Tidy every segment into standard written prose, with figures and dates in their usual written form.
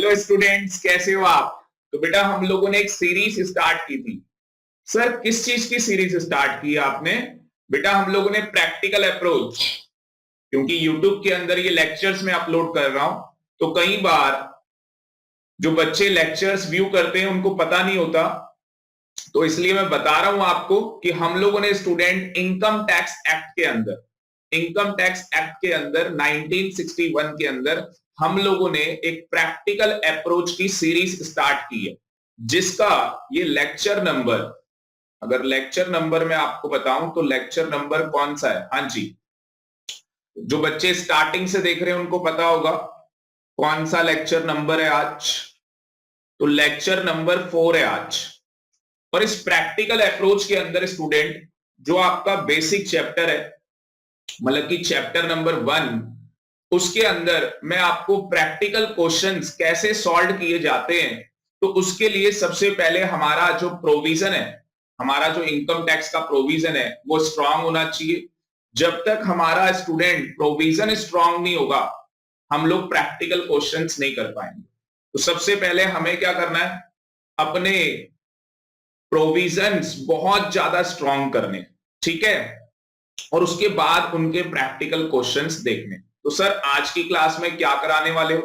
Hello students, कैसे हो आप? तो बेटा हम लोगों ने एक सीरीज स्टार्ट की थी। सर किस चीज की सीरीज स्टार्ट की आपने? बेटा हम लोगों ने प्रैक्टिकल अप्रोच, क्योंकि यूट्यूब के अंदर ये लेक्चर्स में अपलोड कर रहा हूं, तो कई बार जो बच्चे लेक्चर्स व्यू करते हैं उनको पता नहीं होता, तो इसलिए मैं बता रहा हूं आपको कि हम लोगों ने स्टूडेंट इनकम टैक्स एक्ट के अंदर 1961 के अंदर हम लोगों ने एक प्रैक्टिकल अप्रोच की सीरीज स्टार्ट की है, जिसका ये लेक्चर नंबर, अगर लेक्चर नंबर में आपको बताऊं तो लेक्चर नंबर कौन सा है? हाँ जी, जो बच्चे स्टार्टिंग से देख रहे हैं उनको पता होगा कौन सा लेक्चर नंबर है आज। तो लेक्चर नंबर 4 है आज। और इस प्रैक्टिकल अप्रोच के अंदर स्टूडेंट जो आपका बेसिक चैप्टर है, मतलब कि चैप्टर नंबर 1, उसके अंदर मैं आपको प्रैक्टिकल क्वेश्चंस कैसे सॉल्व किए जाते हैं, तो उसके लिए सबसे पहले हमारा जो प्रोविजन है, हमारा जो इनकम टैक्स का प्रोविजन है वो स्ट्रांग होना चाहिए। जब तक हमारा स्टूडेंट प्रोविजन स्ट्रांग नहीं होगा, हम लोग प्रैक्टिकल क्वेश्चंस नहीं कर पाएंगे। तो सबसे पहले हमें क्या करना है, अपने प्रोविजंस बहुत ज्यादा स्ट्रांग करने, ठीक है, और उसके बाद उनके प्रैक्टिकल क्वेश्चंस देखने। तो सर आज की क्लास में क्या कराने वाले हो?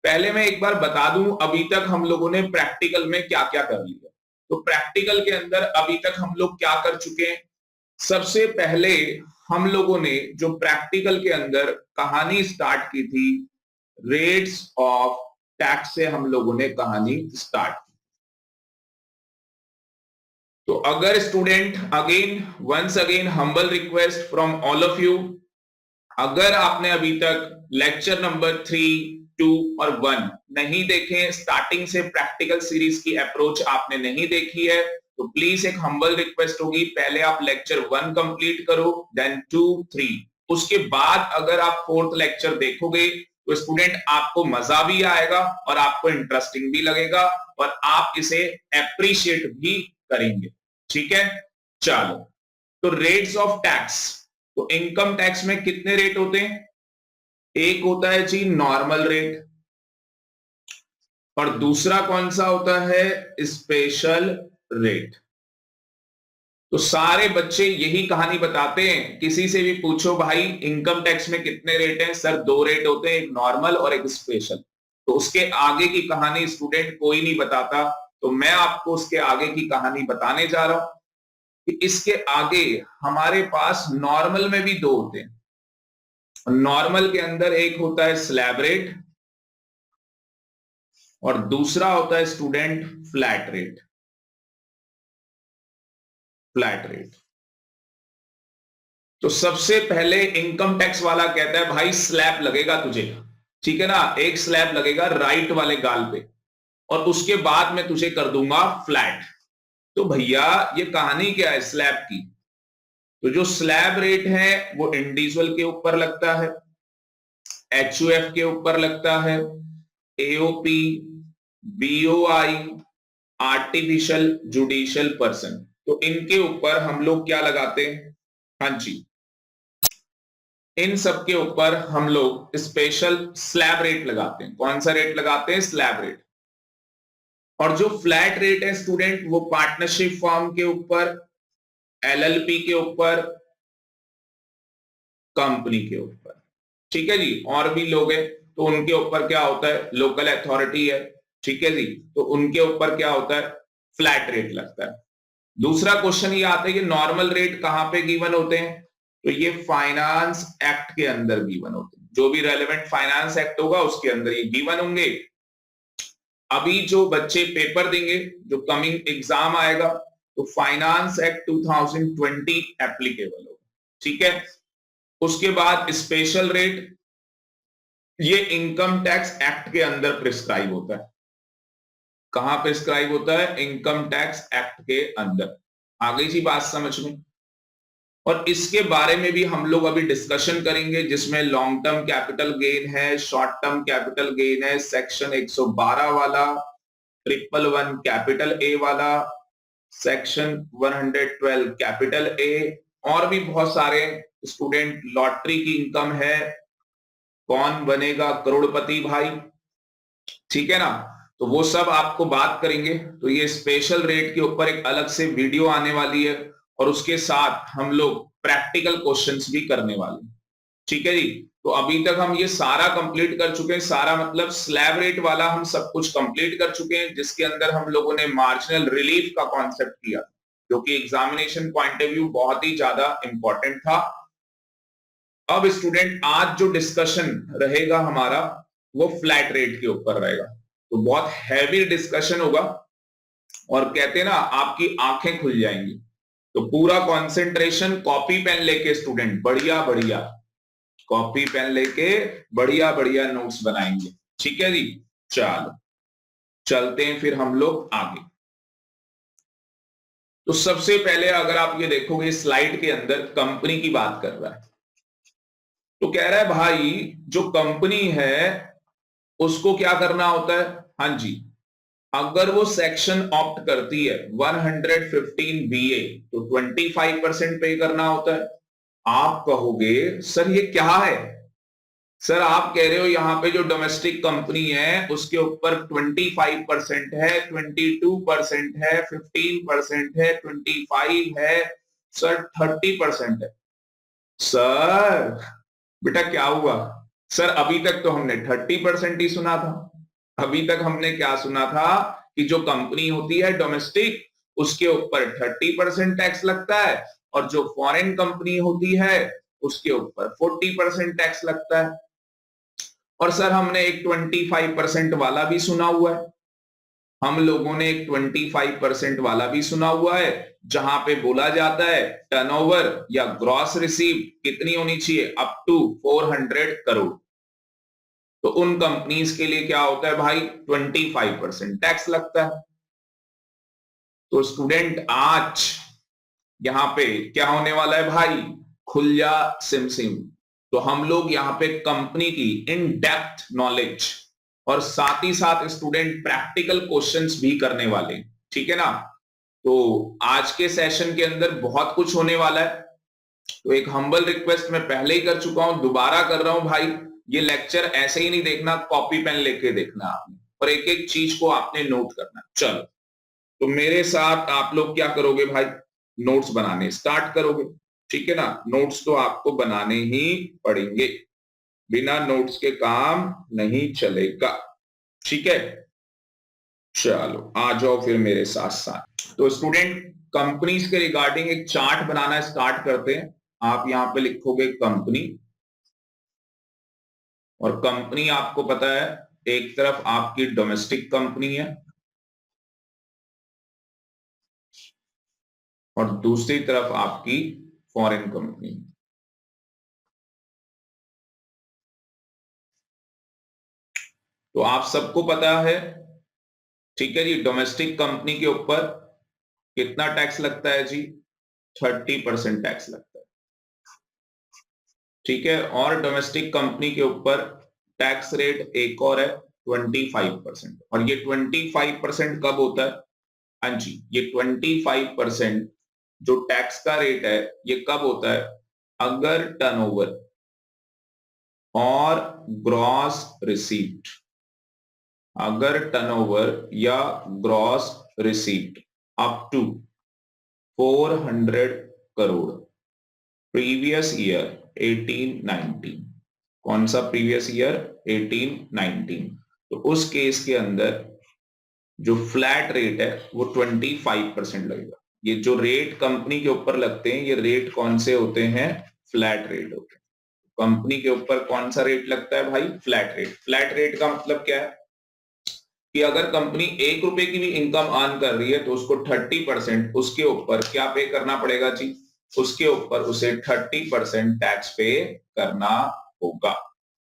पहले मैं एक बार बता दूं अभी तक हम लोगों ने प्रैक्टिकल में क्या क्या कर लिया। तो प्रैक्टिकल के अंदर अभी तक हम लोग क्या कर चुके हैं? सबसे पहले हम लोगों ने जो प्रैक्टिकल के अंदर कहानी स्टार्ट की थी, रेट्स ऑफ टैक्स से हम लोगों ने कहानी स्टार्ट की। तो अगर student, once again humble request from all of you, अगर आपने अभी तक लेक्चर नंबर 3, 2 और 1 नहीं देखे, स्टार्टिंग से प्रैक्टिकल सीरीज की अप्रोच आपने नहीं देखी है, तो प्लीज एक हम्बल रिक्वेस्ट होगी, पहले आप लेक्चर 1 कंप्लीट करो, देन 2, 3। उसके बाद अगर आप 4th लेक्चर देखोगे तो स्टूडेंट आपको मजा भी आएगा और आपको इंटरेस्टिंग भी लगेगा और आप इसे अप्रिशिएट भी करेंगे, ठीक है। चलो, तो रेट्स ऑफ टैक्स, तो इनकम टैक्स में कितने रेट होते हैं? एक होता है जी नॉर्मल रेट, और दूसरा कौन सा होता है? Special rate. तो सारे बच्चे यही कहानी बताते हैं, किसी से भी पूछो भाई इनकम टैक्स में कितने रेट हैं? सर 2 रेट होते हैं, एक नॉर्मल और एक स्पेशल। तो उसके आगे की कहानी स्टूडेंट कोई नहीं बताता, तो मैं आपको उसके आगे की कहानी बताने जा रहा हूं कि इसके आगे हमारे पास नॉर्मल में भी 2 होते हैं। नॉर्मल के अंदर एक होता है स्लैब रेट और दूसरा होता है स्टूडेंट फ्लैट रेट। तो सबसे पहले इनकम टैक्स वाला कहता है भाई स्लैब लगेगा तुझे, ठीक है ना, एक स्लैब लगेगा राइट वाले गाल पे, और उसके बाद मैं तुझे कर दूंगा फ्लैट। तो भैया ये कहानी क्या है स्लैब की? तो जो स्लैब रेट है वो इंडिविजुअल के ऊपर लगता है, एचयूएफ के ऊपर लगता है, AOP, BOI, artificial judicial person, तो इनके ऊपर हम लोग क्या लगाते हैं? हाँ जी, इन सब के ऊपर हम लोग स्पेशल स्लैब रेट लगाते हैं। कौन सा रेट लगाते हैं? Slab rate. और जो फ्लैट रेट है स्टूडेंट, वो पार्टनरशिप फॉर्म के ऊपर, एलएलपी के ऊपर, कंपनी के ऊपर, ठीक है जी। और भी लोग हैं तो उनके ऊपर क्या होता है? लोकल अथॉरिटी है, ठीक है जी, तो उनके ऊपर क्या होता है? फ्लैट रेट लगता है। दूसरा क्वेश्चन ये आता है कि नॉर्मल रेट कहां पे गिवन होते हैं? तो ये फाइनेंस एक्ट के अंदर गिवन होते हैं, जो भी रेलेवेंट फाइनेंस एक्ट होगा उसके अंदर ये गिवन होंगे। अभी जो बच्चे पेपर देंगे, जो कमिंग एग्जाम आएगा, तो फाइनेंस एक्ट 2020 एप्लीकेबल होगा, ठीक है। उसके बाद स्पेशल रेट, ये इनकम टैक्स एक्ट के अंदर प्रिस्क्राइब होता है। कहां प्रिस्क्राइब होता है? इनकम टैक्स एक्ट के अंदर। आ गई जी बात समझ में? और इसके बारे में भी हम लोग अभी डिस्कशन करेंगे, जिसमें लॉन्ग टर्म कैपिटल गेन है, शॉर्ट टर्म कैपिटल गेन है, सेक्शन 112 वाला, 111 कैपिटल ए वाला, सेक्शन 112 कैपिटल ए, और भी बहुत सारे स्टूडेंट। लॉटरी की इनकम है, कौन बनेगा करोड़पति भाई, ठीक है ना। तो वो सब आपको बात करेंगे। तो ये स्पेशल रेट के ऊपर एक अलग से वीडियो आने वाली है और उसके साथ हम लोग प्रैक्टिकल क्वेश्चंस भी करने वाले हैं। ठीक है जी। तो अभी तक हम ये सारा कंप्लीट कर चुके हैं, सारा मतलब स्लैब रेट वाला हम सब कुछ कंप्लीट कर चुके हैं, जिसके अंदर हम लोगों ने मार्जिनल रिलीफ का कॉन्सेप्ट किया, जो कि एग्जामिनेशन पॉइंट ऑफ व्यू बहुत ही ज्यादा इंपॉर्टेंट था। अब स्टूडेंट आज जो डिस्कशन रहेगा हमारा वो फ्लैट रेट के ऊपर रहेगा। तो बहुत हैवी डिस्कशन होगा और कहते हैं ना आपकी आंखें खुल जाएंगी। तो पूरा कंसंट्रेशन, कॉपी पेन लेके स्टूडेंट बढ़िया बढ़िया कॉपी पेन लेके बढ़िया बढ़िया नोट्स बनाएंगे। ठीक है जी। चलो चलते हैं फिर हम लोग आगे। तो सबसे पहले अगर आप ये देखोगे स्लाइड के अंदर कंपनी की बात कर रहा है। तो कह रहा है भाई जो कंपनी है उसको क्या करना होता है। हाँ जी, अगर वो सेक्शन ऑप्ट करती है 115 बीए तो 25% पे करना होता है। आप कहोगे सर ये क्या है। सर आप कह रहे हो यहां पे जो डोमेस्टिक कंपनी है उसके ऊपर 25% है, 22% है, 15% है, 25 है, सर 30% है। सर बेटा क्या हुआ। सर अभी तक तो हमने 30% ही सुना था। अभी तक हमने क्या सुना था कि जो कंपनी होती है डोमेस्टिक उसके ऊपर 30% टैक्स लगता है और जो फॉरेन कंपनी होती है उसके ऊपर 40% टैक्स लगता है। और सर हमने एक 25% वाला भी सुना हुआ है। हम लोगों ने एक 25% वाला भी सुना हुआ है जहां पे बोला जाता है टर्नओवर या ग्रॉस रिसीव्ड कितनी होनी चाहिए, अप टू 400 करोड़। तो उन कंपनीज के लिए क्या होता है भाई 25% टैक्स लगता है। तो स्टूडेंट आज यहां पे क्या होने वाला है भाई, खुल्ला सिम सिम। तो हम लोग यहाँ पे कंपनी की इन डेप्थ नॉलेज और साथ ही साथ स्टूडेंट प्रैक्टिकल क्वेश्चंस भी करने वाले। ठीक है ना। तो आज के सेशन के अंदर बहुत कुछ होने वाला है। तो एक हम्बल रिक्वेस्ट मैं पहले ही कर चुका हूं, दोबारा कर रहा हूं भाई, ये लेक्चर ऐसे ही नहीं देखना, कॉपी पेन लेके देखना आपने और एक एक चीज को आपने नोट करना। चलो तो मेरे साथ आप लोग क्या करोगे भाई, नोट्स बनाने स्टार्ट करोगे। ठीक है ना। नोट्स तो आपको बनाने ही पड़ेंगे, बिना नोट्स के काम नहीं चलेगा। ठीक है। चलो आ जाओ फिर मेरे साथ साथ। तो स्टूडेंट कंपनीज के रिगार्डिंग एक चार्ट बनाना स्टार्ट करते हैं। आप यहां पे लिखोगे कंपनी, और कंपनी आपको पता है एक तरफ आपकी डोमेस्टिक कंपनी है और दूसरी तरफ आपकी फॉरेन कंपनी। तो आप सबको पता है, ठीक है जी, डोमेस्टिक कंपनी के ऊपर कितना टैक्स लगता है जी, 30% टैक्स लगता है। ठीक है। और डोमेस्टिक कंपनी के ऊपर टैक्स रेट एक और है 25%। और ये 25% कब होता है, हाँ जी, ये 25% जो टैक्स का रेट है ये कब होता है, अगर टर्नओवर और ग्रॉस रिसीप्ट, अगर टर्नओवर या gross receipt up to 400 crore previous year 18-19, कौन सा प्रीवियस ईयर 18-19, तो उस केस के अंदर जो फ्लैट रेट है वो 25% लगेगा। ये जो रेट कंपनी के ऊपर लगते हैं ये रेट कौन से होते हैं, फ्लैट रेट होते हैं। कंपनी के ऊपर कौन सा रेट लगता है भाई, फ्लैट रेट। फ्लैट रेट का मतलब क्या है कि अगर कंपनी 1 रुपए की भी इनकम अर्न कर रही है तो उसको 30% उसके ऊपर क्या पे करना पड़ेगा जी, उसके ऊपर उसे 30% टैक्स पे करना होगा।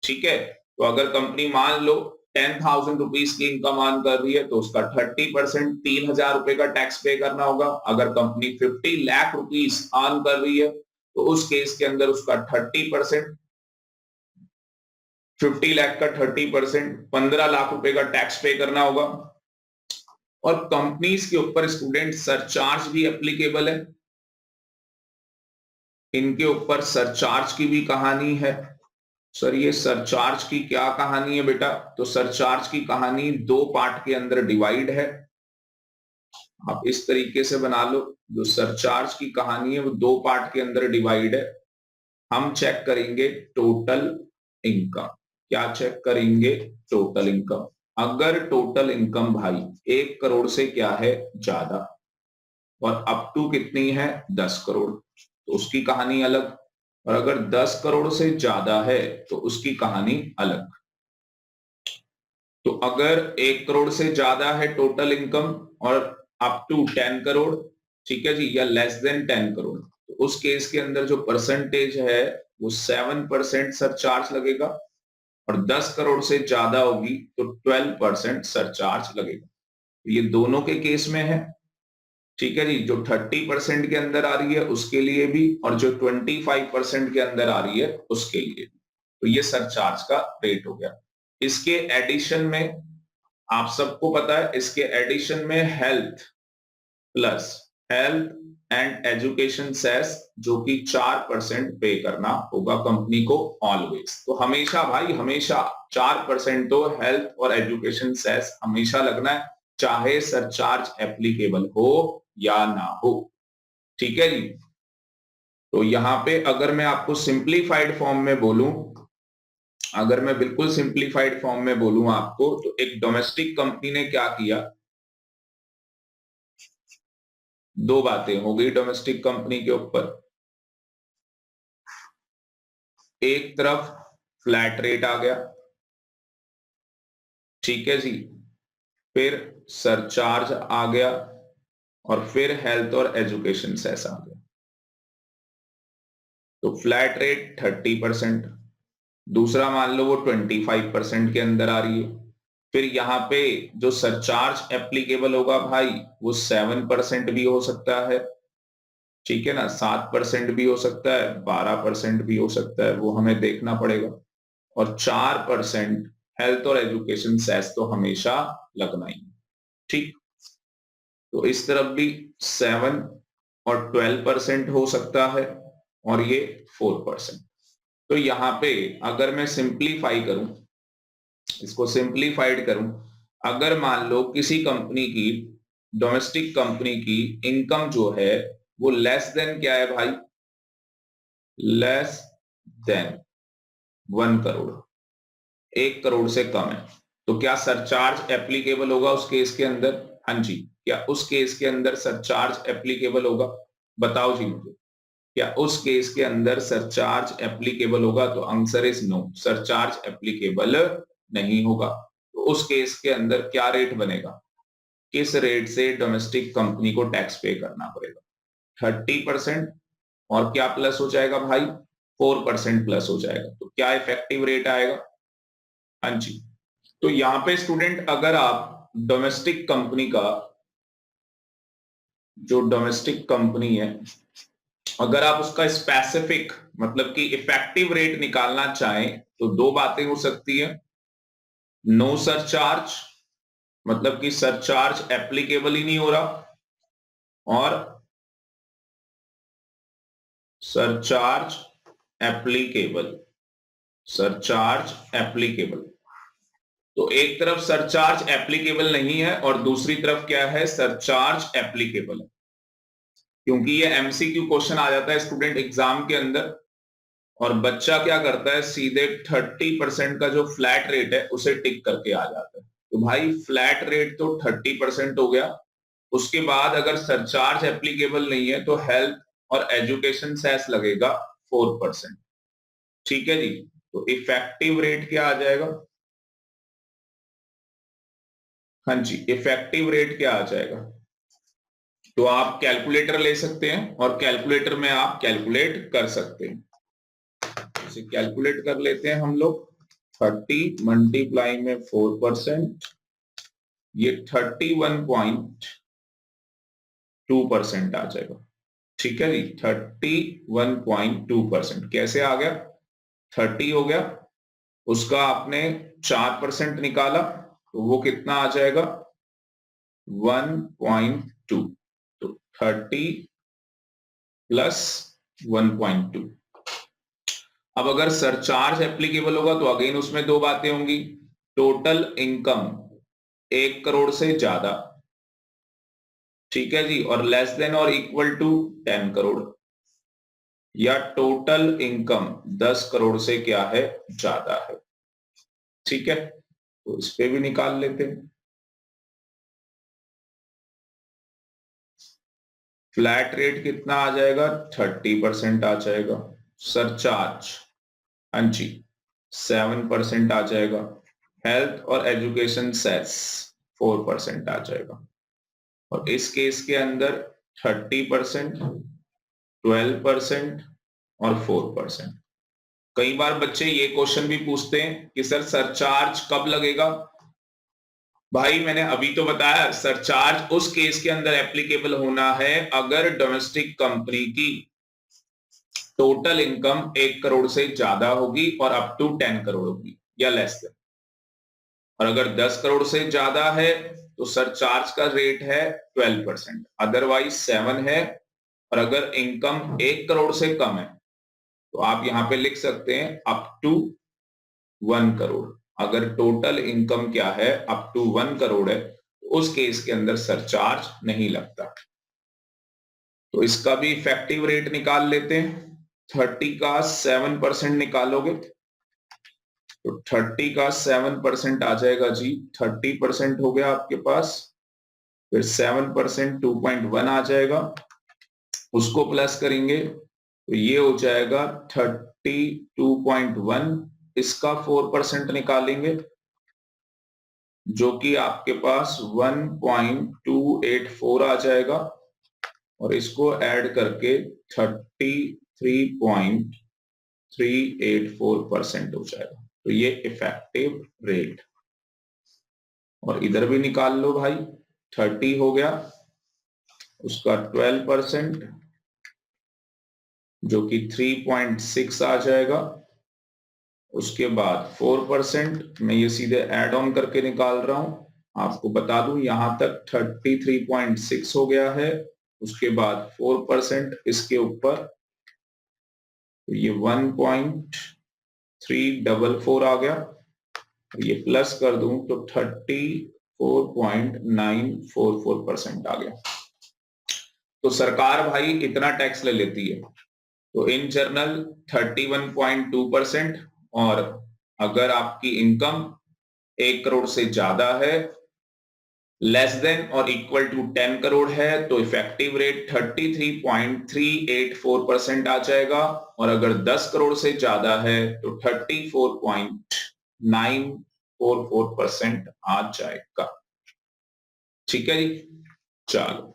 ठीक है। तो अगर कंपनी मान लो 10,000 रुपीज की इनकम अर्न कर रही है तो उसका 30% 3,000 रुपए का टैक्स पे करना होगा। अगर कंपनी 50 लाख रुपीज अर्न कर रही है तो उस केस के अंदर उसका 30%, 50 लाख का 30% 15 लाख रुपए का टैक्स पे करना होगा। और कंपनीज के ऊपर स्टूडेंट सरचार्ज भी एप्लीकेबल है, इनके ऊपर सरचार्ज की भी कहानी है। सर ये सरचार्ज की क्या कहानी है बेटा? तो सरचार्ज की कहानी दो पार्ट के अंदर डिवाइड है। आप इस तरीके से बना लो, जो सरचार्ज की कहानी है वो दो पार्ट के अंदर डिवाइड है। हम चेक करेंगे टोटल इनकम। क्या चेक करेंगे? Total income. अगर टोटल इनकम भाई 1 करोड़ से क्या है ज्यादा और अप टू कितनी है 10 करोड़, तो उसकी कहानी अलग। और अगर 10 करोड़ से ज्यादा है तो उसकी कहानी अलग। तो अगर 1 करोड़ से ज्यादा है टोटल इनकम और अप टू 10 करोड़, ठीक है जी, या लेस देन 10 करोड़, तो उस केस के अंदर जो परसेंटेज है वो 7% सरचार्ज लगेगा। और 10 करोड़ से ज्यादा होगी तो 12% सरचार्ज लगेगा। ये दोनों के केस में है, ठीक है जी। जो 30% के अंदर आ रही है उसके लिए भी, और जो 25% के अंदर आ रही है उसके लिए भी। तो ये सरचार्ज का रेट हो गया। इसके एडिशन में आप सबको पता है, इसके एडिशन में हेल्थ एंड एजुकेशन सेस जो कि 4% पे करना होगा कंपनी को ऑलवेज। तो हमेशा भाई हमेशा 4% तो हेल्थ और एजुकेशन सेस हमेशा लगना है, चाहे सरचार्ज एप्लीकेबल हो या ना हो, ठीक है जी। तो यहां पे अगर मैं आपको सिंप्लीफाइड फॉर्म में बोलूं, अगर मैं बिल्कुल सिंप्लीफाइड फॉर्म में बोलूं आपको, तो एक डोमेस्टिक कंपनी ने क्या किया, दो बातें हो गई डोमेस्टिक कंपनी के ऊपर। एक तरफ फ्लैट रेट आ गया, ठीक है जी, फिर सरचार्ज आ गया, और फिर हेल्थ और एजुकेशन सेस आ गया। तो फ्लैट रेट 30%, दूसरा मान लो वो 25% के अंदर आ रही है। फिर यहाँ पे जो सरचार्ज एप्लीकेबल होगा भाई वो 7% भी हो सकता है, ठीक है ना, 7% भी हो सकता है, 12% भी हो सकता है, वो हमें देखना पड़ेगा। और 4% हेल्थ और एजुकेशन सेस तो हमेशा लगना ही, ठीक। तो इस तरफ भी 7 और 12% हो सकता है, और ये 4%। तो यहां पे अगर मैं सिंप्लीफाई करूं, इसको सिंप्लीफाइड करूं, अगर मान लो किसी कंपनी की, डोमेस्टिक कंपनी की इनकम जो है वो लेस देन क्या है भाई, लेस देन 1 करोड़, 1 करोड़ से कम है, तो क्या सरचार्ज एप्लीकेबल होगा उस केस के अंदर? हाँ जी, क्या उस केस के अंदर सरचार्ज एप्लीकेबल होगा? बताओ जी मुझे, क्या उस केस के अंदर सरचार्ज एप्लीकेबल होगा? तो answer is no, surcharge applicable नहीं होगा। तो उस केस के अंदर क्या रेट बनेगा, किस रेट से डोमेस्टिक कंपनी को टैक्स पे करना पड़ेगा? 30%, और क्या प्लस हो जाएगा भाई, 4% प्लस हो जाएगा। तो क्या इफेक्टिव रेट आएगा? हाँ जी। तो यहां पे स्टूडेंट अगर आप डोमेस्टिक कंपनी का, जो डोमेस्टिक कंपनी है, अगर आप उसका स्पेसिफिक मतलब कि इफेक्टिव रेट निकालना चाहें तो दो बातें हो सकती है। नो सरचार्ज, मतलब कि सरचार्ज एप्लीकेबल ही नहीं हो रहा, और सरचार्ज एप्लीकेबल, सरचार्ज एप्लीकेबल। तो एक तरफ सरचार्ज एप्लीकेबल नहीं है और दूसरी तरफ क्या है, सरचार्ज एप्लीकेबल है। क्योंकि ये एमसीक्यू क्वेश्चन आ जाता है स्टूडेंट एग्जाम के अंदर, और बच्चा क्या करता है, सीधे 30% का जो फ्लैट रेट है उसे टिक करके आ जाता है। तो भाई फ्लैट रेट तो 30% हो गया, उसके बाद अगर सरचार्ज एप्लीकेबल नहीं है तो हेल्थ और एजुकेशन सेस लगेगा 4%, ठीक है जी। तो इफेक्टिव रेट क्या आ जाएगा? हाँ जी, इफेक्टिव रेट क्या आ जाएगा? तो आप कैलकुलेटर ले सकते हैं और कैलकुलेटर में आप कैलकुलेट कर सकते हैं। इसे कैलकुलेट कर लेते हैं हम लोग। 30 मल्टीप्लाई में 4%, ये 31.2% आ जाएगा, ठीक है जी। 31.2% कैसे आ गया? 30 हो गया, उसका आपने 4% निकाला तो वो कितना आ जाएगा, 1.2। तो 30 प्लस 1.2, अब अगर सरचार्ज एप्लीकेबल होगा तो अगेन उसमें दो बातें होंगी, टोटल इनकम 1 करोड़ से ज्यादा, ठीक है जी, और लेस देन और इक्वल टू 10 करोड़, या टोटल इनकम 10 करोड़ से क्या है, ज्यादा है। ठीक है, तो इस पे भी निकाल लेते हैं। फ्लैट रेट कितना आ जाएगा, 30% आ जाएगा। सरचार्ज, हाँ जी, 7% आ जाएगा। हेल्थ और एजुकेशन सेस 4% आ जाएगा। और इस केस के अंदर 30%, 12% और 4%। कई बार बच्चे ये क्वेश्चन भी पूछते हैं कि सर सरचार्ज कब लगेगा। भाई मैंने अभी तो बताया, सरचार्ज उस केस के अंदर एप्लीकेबल होना है अगर डोमेस्टिक कंपनी की टोटल इनकम 1 करोड़ से ज्यादा होगी और अप टू 10 करोड़ होगी या लेस देन। और अगर 10 करोड़ से ज्यादा है तो सरचार्ज का रेट है 12%, अदरवाइज 7 है। और अगर इनकम 1 करोड़ से कम है तो आप यहां पे लिख सकते हैं अप टू 1 करोड़। अगर टोटल इनकम क्या है, अप टू 1 करोड़ है, तो उस केस के अंदर सरचार्ज नहीं लगता। तो इसका भी इफेक्टिव रेट निकाल लेते हैं। 30 का 7% निकालोगे तो 30 का 7% आ जाएगा जी, 30% हो गया आपके पास। फिर 7% 2.1 आ जाएगा, उसको प्लस करेंगे तो ये हो जाएगा 32.1। इसका 4% निकालेंगे जो कि आपके पास 1.284 आ जाएगा, और इसको ऐड करके 33.384% हो जाएगा। तो ये इफेक्टिव रेट। और इधर भी निकाल लो भाई, 30 हो गया, उसका 12% जो कि 3.6 आ जाएगा, उसके बाद 4%। मैं ये सीधे ऐड ऑन करके निकाल रहा हूं, आपको बता दूं यहां तक 33.6 हो गया है, उसके बाद 4% इसके ऊपर, तो ये 1.344 आ गया। ये प्लस कर दूं तो 34.944% आ गया। तो सरकार भाई इतना टैक्स ले लेती है। तो इन जनरल 31.2%, और अगर आपकी इनकम 1 करोड़ से ज्यादा है, लेस देन और इक्वल टू 10 करोड़ है, तो इफेक्टिव रेट 33.384% आ जाएगा। और अगर 10 करोड़ से ज्यादा है तो 34.944% आ जाएगा। ठीक है जी, चलो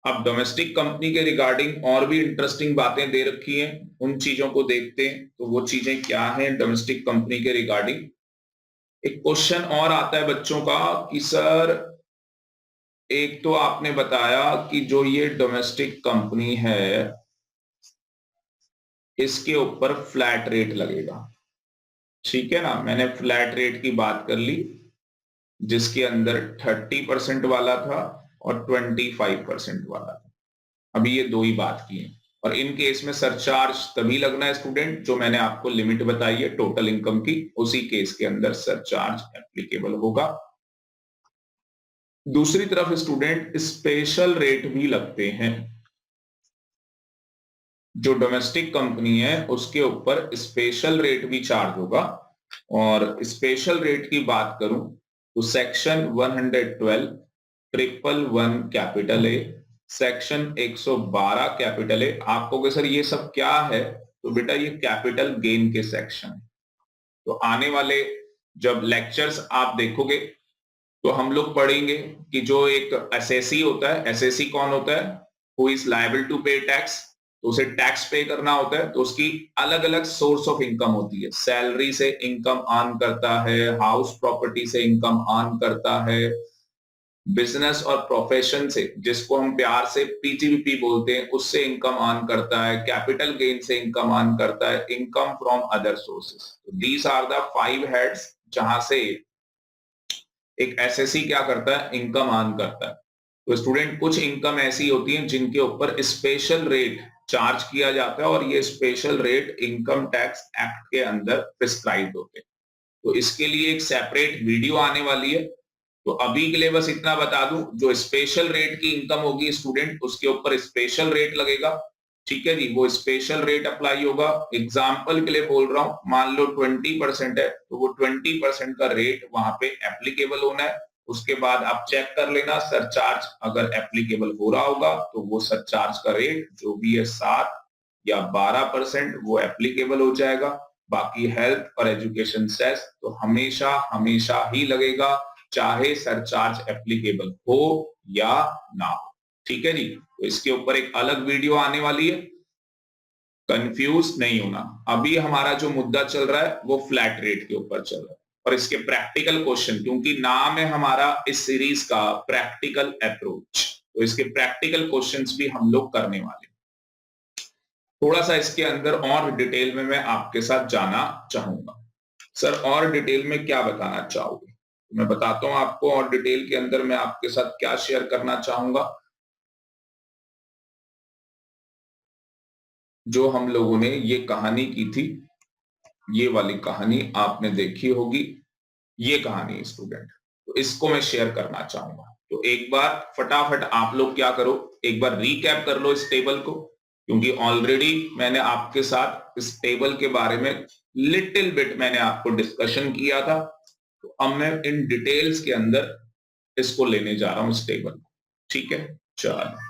अब डोमेस्टिक कंपनी के रिगार्डिंग और भी इंटरेस्टिंग बातें दे रखी हैं, उन चीजों को देखते हैं। तो वो चीजें क्या हैं डोमेस्टिक कंपनी के रिगार्डिंग। एक क्वेश्चन और आता है बच्चों का कि सर, एक तो आपने बताया कि जो ये डोमेस्टिक कंपनी है इसके ऊपर फ्लैट रेट लगेगा, ठीक है ना। मैंने फ्लैट रेट की बात कर ली जिसके अंदर 30% वाला था और 25% वाला था। अभी ये दो ही बात की है। और इन केस में सरचार्ज तभी लगना है स्टूडेंट जो मैंने आपको लिमिट बताई है टोटल इनकम की, उसी केस के अंदर सरचार्ज एप्लीकेबल होगा। दूसरी तरफ स्टूडेंट स्पेशल रेट भी लगते हैं। जो डोमेस्टिक कंपनी है उसके ऊपर स्पेशल रेट भी चार्ज होगा। और स्पेशल रेट की बात करूं तो section 112 111 capital A, section 112 capital A. आपको कि सर ये सब क्या है, तो बेटा ये कैपिटल गेन के सेक्शन है। तो आने वाले जब लेक्चर्स आप देखोगे तो हम लोग पढ़ेंगे कि जो एक एसएससी होता है, एसएससी कौन होता है, हु इज लायबल टू पे टैक्स, तो उसे टैक्स पे करना होता है। तो उसकी अलग अलग सोर्स ऑफ इनकम होती है, सैलरी से इनकम अर्न करता है, हाउस प्रॉपर्टी से इनकम अर्न करता है, बिजनेस और प्रोफेशन से, जिसको हम प्यार से पीटीवीपी बोलते हैं, उससे इनकम अर्न करता है, कैपिटल गेन से इनकम अर्न करता है, income from other sources. These are the 5 heads जहां से एक एसएससी क्या करता है, इनकम अर्न करता है। तो स्टूडेंट कुछ इनकम ऐसी होती है जिनके ऊपर स्पेशल रेट चार्ज किया जाता है और ये special rate income tax act के अंदर प्रिस्क्राइब होते हैं। तो इसके लिए एक सेपरेट वीडियो आने वाली है। तो अभी के लिए बस इतना बता दूं, जो स्पेशल रेट की इनकम होगी स्टूडेंट, उसके ऊपर स्पेशल रेट लगेगा। ठीक है जी, वो स्पेशल रेट अप्लाई होगा। एग्जाम्पल के लिए बोल रहा हूं, मान लो 20% है तो वो 20% का रेट वहां पे एप्लीकेबल होना है। उसके बाद आप चेक कर लेना सरचार्ज अगर एप्लीकेबल हो रहा होगा तो वो सरचार्ज का रेट जो भी है 7 या 12% वो एप्लीकेबल हो जाएगा। बाकी हेल्थ और एजुकेशन सेस तो हमेशा हमेशा ही लगेगा, चाहे सरचार्ज एप्लीकेबल हो या ना हो। ठीक है जी, तो इसके ऊपर एक अलग वीडियो आने वाली है, कंफ्यूज नहीं होना। अभी हमारा जो मुद्दा चल रहा है वो फ्लैट रेट के ऊपर चल रहा है और इसके प्रैक्टिकल क्वेश्चन, क्योंकि नाम है हमारा इस सीरीज का प्रैक्टिकल अप्रोच, तो इसके प्रैक्टिकल क्वेश्चंस भी हम लोग करने वाले हैं। थोड़ा सा इसके अंदर और डिटेल में मैं आपके साथ जाना चाहूंगा। सर और डिटेल में क्या बताना चाहोगे? मैं बताता हूं आपको और डिटेल के अंदर मैं आपके साथ क्या शेयर करना चाहूंगा। जो हम लोगों ने ये कहानी की थी, ये वाली कहानी आपने देखी होगी, ये कहानी स्टूडेंट, तो इसको मैं शेयर करना चाहूंगा। तो एक बार फटाफट आप लोग क्या करो, एक बार रिकैप कर लो इस टेबल को, क्योंकि ऑलरेडी मैंने आपके साथ इस टेबल के बारे में लिटिल बिट मैंने आपको डिस्कशन किया था। तो अब मैं इन डिटेल्स के अंदर इसको लेने जा रहा हूं इस टेबल को। ठीक है, चलो